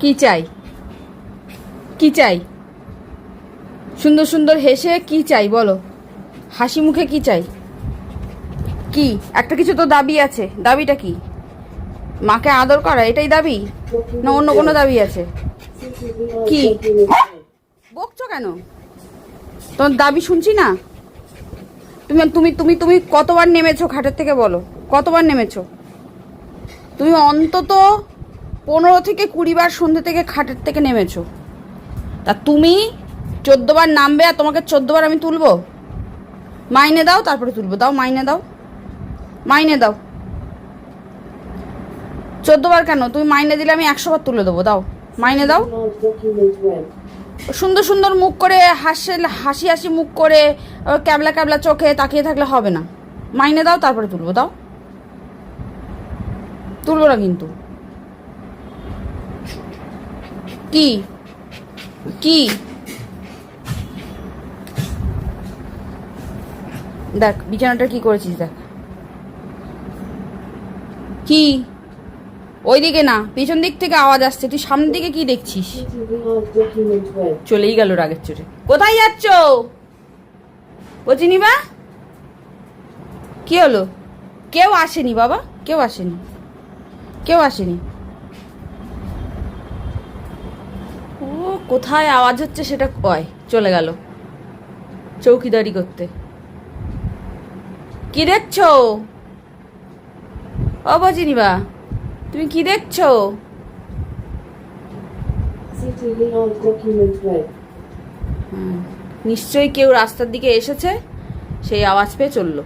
কি চাই? কি চাই? সুন্দর সুন্দর হেসে কি চাই বলো? হাসি মুখে কি চাই? কি একটা কিছু তো দাবি আছে, দাবিটা কি? মাকে আদর করা, এটাই দাবি না অন্য কোনো দাবি আছে? কি বকছো কেন? তোমার দাবি শুনছি না। তুমি তুমি তুমি তুমি কতবার নেমেছো খাটের থেকে বলো? কতবার নেমেছো? তুমি অন্তত 15 থেকে 20 বার সন্ধ্যে থেকে খাটের থেকে নেমেছো। তা তুমি 14 বার নামবে আর তোমাকে 14 বার আমি তুলবো? মাইনে দাও তারপরে তুলবো। দাও মাইনে দাও, মাইনে দাও। 14 বার কেন? তুমি মাইনে দিলে আমি 100 বার তুলে দেবো। দাও মাইনে দাও। সুন্দর সুন্দর মুখ করে হাসি হাসি মুখ করে ক্যাবলা ক্যাবলা চোখে তাকিয়ে থাকলে হবে না। মাইনে দাও তারপরে তুলবো। দাও। তুলবো না কিন্তু। কি কি দেখ বিছানাটা কি করেছিস দেখ। কি? ওইদিকে না, পিছন দিক থেকে আওয়াজ আসছে। তুই সামনের দিকে কি দেখছিস? চলেই গেল রাগের চোটে। কোথায় যাচ্ছ বলছি বা? কি হলো? কেউ আসেনি বাবা, কেউ আসেনি, কেউ আসেনি। ও কোথায় আওয়াজ হচ্ছে সেটা কয় চলে গেল চৌকিদারি করতে। কি দেখছো ও বজিনিবা? তুমি কি দেখছো? নিশ্চয়ই কেউ রাস্তার দিকে এসেছে, সেই আওয়াজ পেয়ে চললো।